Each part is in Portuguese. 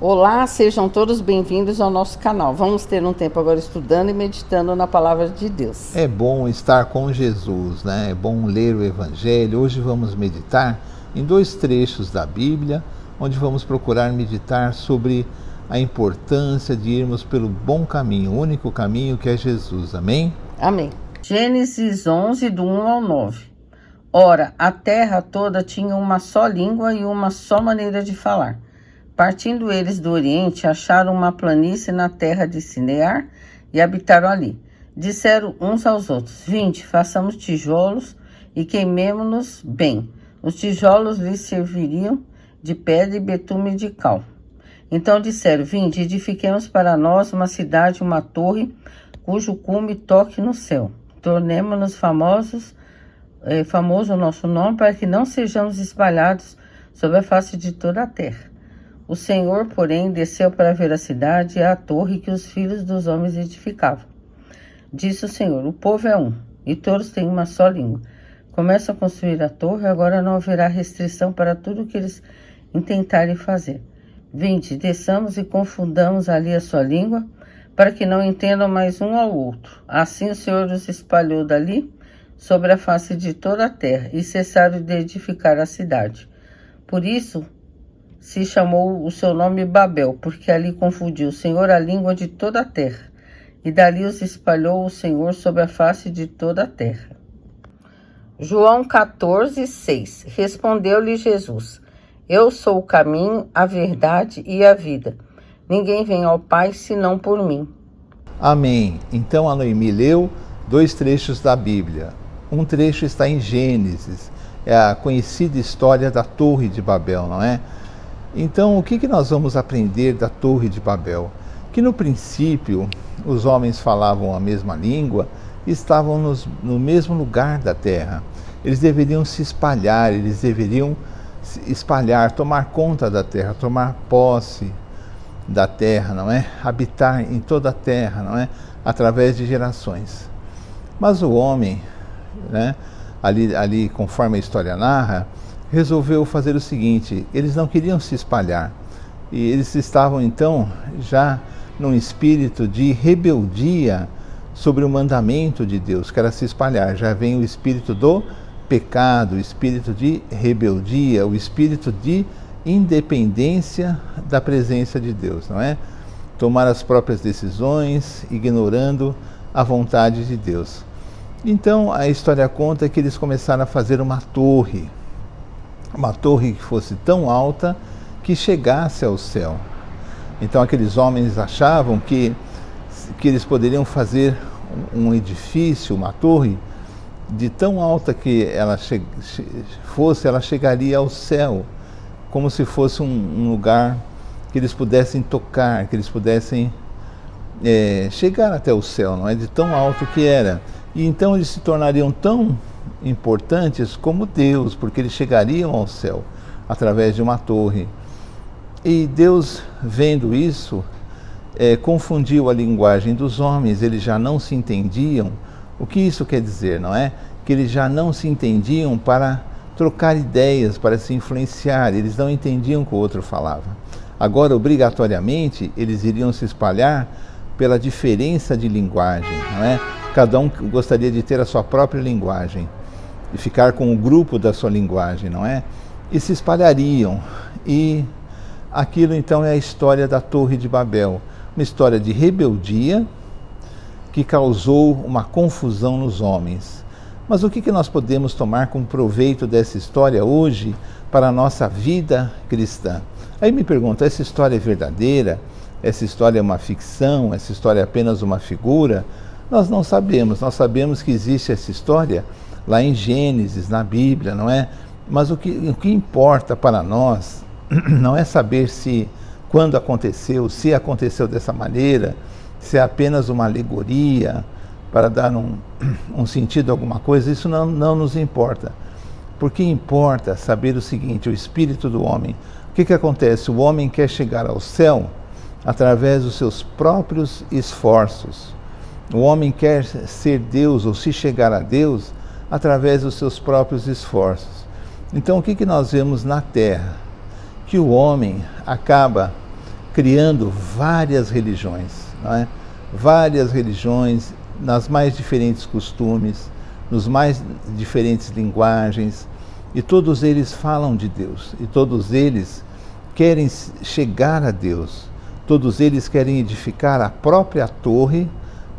Olá, sejam todos bem-vindos ao nosso canal. Vamos ter um tempo agora estudando e meditando na palavra de Deus. É bom estar com Jesus, né? É bom ler o Evangelho. Hoje vamos meditar em 2 trechos da Bíblia, onde vamos procurar meditar sobre a importância de irmos pelo bom caminho, o único caminho que é Jesus. Amém? Amém. Gênesis 11, do 1 ao 9. Ora, a terra toda tinha uma só língua e uma só maneira de falar. Partindo eles do Oriente, acharam uma planície na terra de Sinear e habitaram ali. Disseram uns aos outros: Vinde, façamos tijolos e queimemo-nos bem. Os tijolos lhes serviriam de pedra e betume de cal. Então disseram: Vinde, edifiquemos para nós uma cidade, uma torre, cujo cume toque no céu. Tornemo-nos famoso o nosso nome, para que não sejamos espalhados sobre a face de toda a terra. O Senhor, porém, desceu para ver a cidade e a torre que os filhos dos homens edificavam. Disse o Senhor: O povo é um, e todos têm uma só língua. Começam a construir a torre, agora não haverá restrição para tudo o que eles intentarem fazer. Vinde, desçamos e confundamos ali a sua língua, para que não entendam mais um ao outro. Assim o Senhor os espalhou dali sobre a face de toda a terra, e cessaram de edificar a cidade. Por isso se chamou o seu nome Babel, porque ali confundiu o Senhor a língua de toda a terra, e dali os espalhou o Senhor sobre a face de toda a terra. João 14, 6. Respondeu-lhe Jesus: Eu sou o caminho, a verdade e a vida. Ninguém vem ao Pai senão por mim. Amém. Então a Noemi leu 2 trechos da Bíblia. Um trecho está em Gênesis, é a conhecida história da Torre de Babel, não é? Então, o que nós vamos aprender da Torre de Babel? Que no princípio os homens falavam a mesma língua e estavam no mesmo lugar da terra. Eles deveriam se espalhar, tomar conta da terra, tomar posse da terra, não é? Habitar em toda a terra, não é? Através de gerações. Mas o homem, né, ali conforme a história narra, resolveu fazer o seguinte: eles não queriam se espalhar, e eles estavam então já num espírito de rebeldia sobre o mandamento de Deus, que era se espalhar. Já vem o espírito do pecado, o espírito de rebeldia, o espírito de independência da presença de Deus, não é? Tomar as próprias decisões, ignorando a vontade de Deus. Então a história conta que eles começaram a fazer uma torre que fosse tão alta que chegasse ao céu. Então aqueles homens achavam que eles poderiam fazer um edifício, uma torre, de tão alta que ela chegaria ao céu, como se fosse um lugar que eles pudessem tocar, que eles pudessem chegar até o céu, não é? De tão alto que era. E então eles se tornariam tão importantes como Deus, porque eles chegariam ao céu através de uma torre. E Deus, vendo isso, confundiu a linguagem dos homens. Eles já não se entendiam. O que isso quer dizer, não é? Que eles já não se entendiam para trocar ideias, para se influenciar. Eles não entendiam o que o outro falava. Agora, obrigatoriamente, eles iriam se espalhar pela diferença de linguagem, não é? Cada um gostaria de ter a sua própria linguagem e ficar com o grupo da sua linguagem, não é? E se espalhariam. E aquilo então é a história da Torre de Babel, uma história de rebeldia que causou uma confusão nos homens. Mas o que nós podemos tomar como proveito dessa história hoje para a nossa vida cristã? Aí me pergunto, essa história é verdadeira? Essa história é uma ficção? Essa história é apenas uma figura? Nós não sabemos. Nós sabemos que existe essa história lá em Gênesis, na Bíblia, não é? Mas o que importa para nós não é saber quando aconteceu, se aconteceu dessa maneira, se é apenas uma alegoria para dar um sentido a alguma coisa. Isso não nos importa. Porque importa saber o seguinte: o espírito do homem. O que acontece? O homem quer chegar ao céu através dos seus próprios esforços. O homem quer ser Deus ou se chegar a Deus através dos seus próprios esforços. Então o que nós vemos na Terra? Que o homem acaba criando várias religiões, não é? Várias religiões, nas mais diferentes costumes, nos mais diferentes linguagens, e todos eles falam de Deus, e todos eles querem chegar a Deus, todos eles querem edificar a própria torre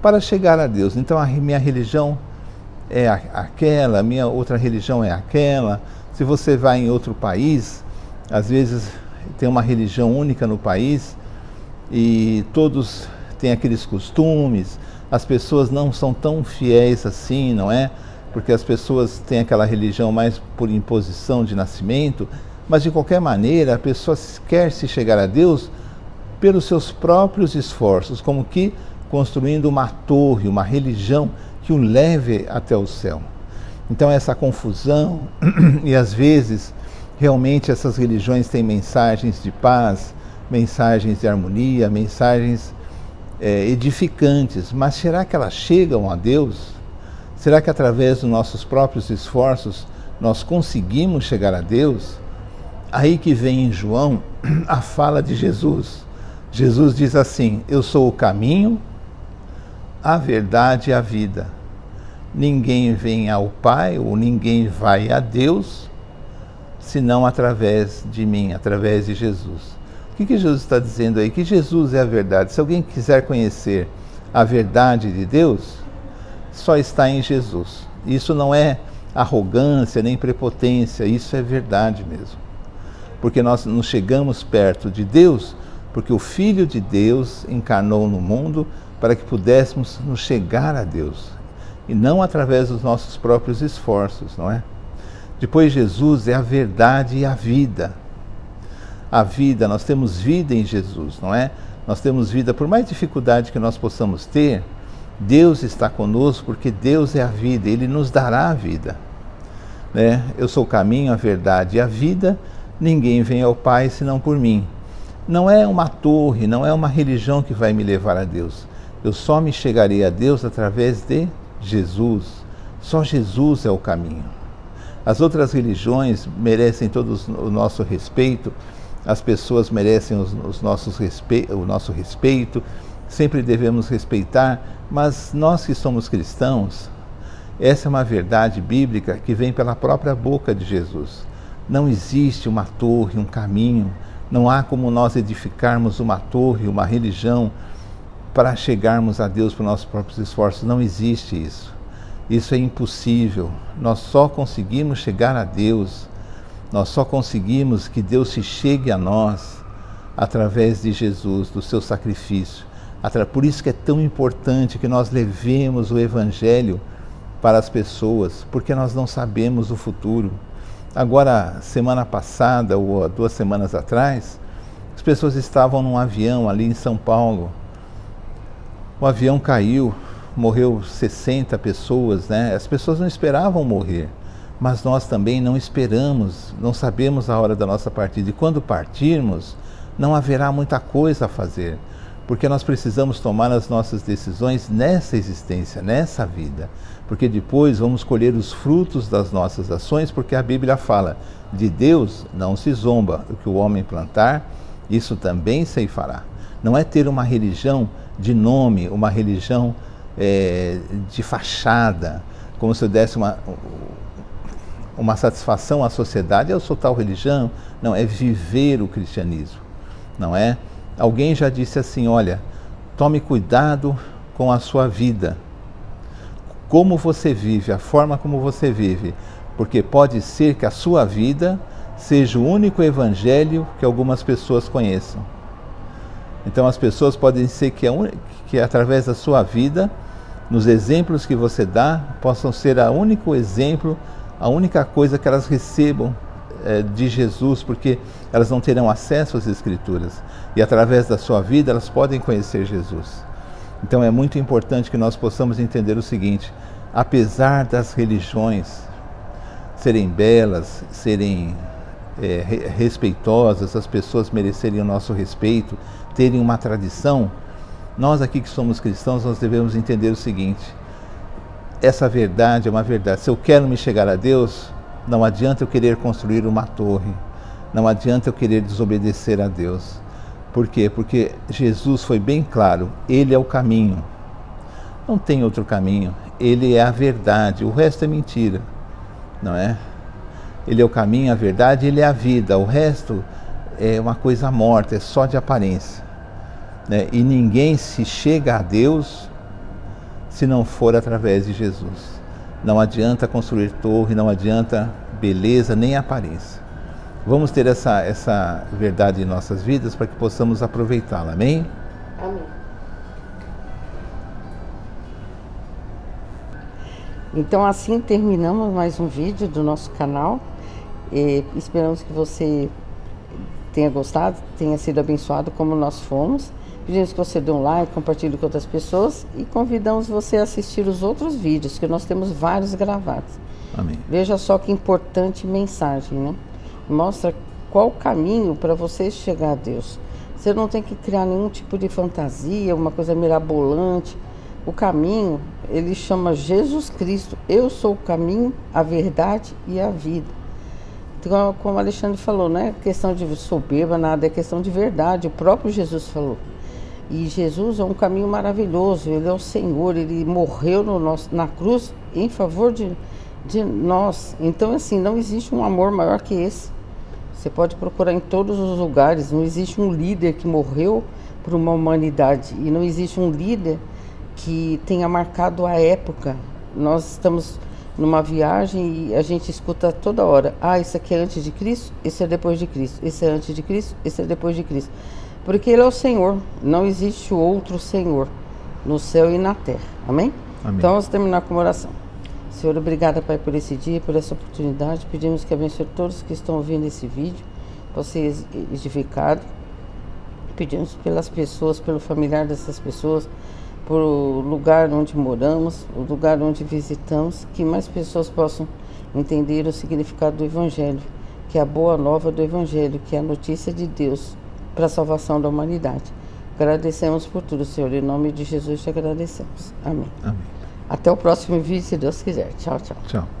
para chegar a Deus. Então a minha religião é aquela, a minha outra religião é aquela. Se você vai em outro país, às vezes tem uma religião única no país e todos têm aqueles costumes, as pessoas não são tão fiéis assim, não é? Porque as pessoas têm aquela religião mais por imposição de nascimento, mas de qualquer maneira a pessoa quer se chegar a Deus pelos seus próprios esforços, como que construindo uma torre, uma religião que o leve até o céu. Então essa confusão, e às vezes realmente essas religiões têm mensagens de paz, mensagens de harmonia, mensagens edificantes, mas será que elas chegam a Deus? Será que através dos nossos próprios esforços nós conseguimos chegar a Deus? Aí que vem em João a fala de Jesus. Jesus diz assim: eu sou o caminho, a verdade e a vida. Ninguém vem ao Pai, ou ninguém vai a Deus, senão através de mim, através de Jesus. O que Jesus está dizendo aí? Que Jesus é a verdade. Se alguém quiser conhecer a verdade de Deus, só está em Jesus. Isso não é arrogância nem prepotência, isso é verdade mesmo. Porque nós nos chegamos perto de Deus, porque o Filho de Deus encarnou no mundo para que pudéssemos nos chegar a Deus, e não através dos nossos próprios esforços, não é? Depois Jesus é a verdade e a vida. A vida, nós temos vida em Jesus, não é? Nós temos vida, por mais dificuldade que nós possamos ter, Deus está conosco, porque Deus é a vida, Ele nos dará a vida, né? Eu sou o caminho, a verdade e a vida, ninguém vem ao Pai senão por mim. Não é uma torre, não é uma religião que vai me levar a Deus. Eu só me chegarei a Deus através de Jesus. Só Jesus é o caminho. As outras religiões merecem todo o nosso respeito, as pessoas merecem o nosso respeito, sempre devemos respeitar, mas nós que somos cristãos, essa é uma verdade bíblica que vem pela própria boca de Jesus. Não existe uma torre, um caminho, não há como nós edificarmos uma torre, uma religião para chegarmos a Deus por nossos próprios esforços. Não existe isso. Isso é impossível. Nós só conseguimos chegar a Deus, nós só conseguimos que Deus se chegue a nós através de Jesus, do seu sacrifício. Por isso que é tão importante que nós levemos o Evangelho para as pessoas, porque nós não sabemos o futuro. Agora, semana passada, ou 2 semanas atrás, as pessoas estavam num avião ali em São Paulo. O avião caiu, morreu 60 pessoas, né? As pessoas não esperavam morrer, mas nós também não esperamos, não sabemos a hora da nossa partida. E quando partirmos, não haverá muita coisa a fazer, porque nós precisamos tomar as nossas decisões nessa existência, nessa vida, porque depois vamos colher os frutos das nossas ações, porque a Bíblia fala, de Deus não se zomba, o que o homem plantar, isso também ceifará. Não é ter uma religião de nome, uma religião de fachada, como se eu desse uma satisfação à sociedade, eu sou tal religião. Não, é viver o cristianismo, não é? Alguém já disse assim, olha, tome cuidado com a sua vida, como você vive, a forma como você vive, porque pode ser que a sua vida seja o único evangelho que algumas pessoas conheçam. Então as pessoas podem ser que através da sua vida, nos exemplos que você dá, possam ser o único exemplo, a única coisa que elas recebam de Jesus, porque elas não terão acesso às Escrituras. E através da sua vida elas podem conhecer Jesus. Então é muito importante que nós possamos entender o seguinte, apesar das religiões serem belas, serem respeitosas, as pessoas merecerem o nosso respeito, terem uma tradição, nós aqui que somos cristãos, nós devemos entender o seguinte, essa verdade é uma verdade. Se eu quero me chegar a Deus, não adianta eu querer construir uma torre, não adianta eu querer desobedecer a Deus, Por quê? Porque Jesus foi bem claro, Ele é o caminho. Não tem outro caminho. Ele é a verdade, o resto é mentira, não é? Ele é o caminho, a verdade, Ele é a vida. O resto é uma coisa morta, é só de aparência, né? E ninguém se chega a Deus se não for através de Jesus. Não adianta construir torre, não adianta beleza nem aparência. Vamos ter essa verdade em nossas vidas para que possamos aproveitá-la. Amém? Amém. Então assim terminamos mais um vídeo do nosso canal. Esperamos que você tenha gostado, tenha sido abençoado como nós fomos. Pedimos que você dê um like, compartilhe com outras pessoas e convidamos você a assistir os outros vídeos, que nós temos vários gravados. Amém. Veja só que importante mensagem, né? Mostra qual o caminho para você chegar a Deus. Você não tem que criar nenhum tipo de fantasia, uma coisa mirabolante. O caminho, ele chama Jesus Cristo. Eu sou o caminho, a verdade e a vida. Então, como o Alexandre falou, não é questão de soberba, nada, é questão de verdade. O próprio Jesus falou. E Jesus é um caminho maravilhoso, Ele é o Senhor, Ele morreu na cruz em favor de nós. Então, assim, não existe um amor maior que esse. Você pode procurar em todos os lugares, não existe um líder que morreu por uma humanidade. E não existe um líder que tenha marcado a época. Nós estamos numa viagem e a gente escuta toda hora: ah, isso aqui é antes de Cristo, esse é depois de Cristo, esse é antes de Cristo, esse é depois de Cristo. Porque Ele é o Senhor, não existe outro Senhor no céu e na terra. Amém? Amém. Então vamos terminar com uma oração. Senhor, obrigada, Pai, por esse dia, por essa oportunidade. Pedimos que abençoe todos que estão ouvindo esse vídeo, possa ser edificado. Pedimos pelas pessoas, pelo familiar dessas pessoas, por o lugar onde moramos, o lugar onde visitamos, que mais pessoas possam entender o significado do Evangelho, que é a boa nova do Evangelho, que é a notícia de Deus para a salvação da humanidade. Agradecemos por tudo, Senhor. Em nome de Jesus te agradecemos. Amém. Amém. Até o próximo vídeo, se Deus quiser. Tchau, tchau. Tchau.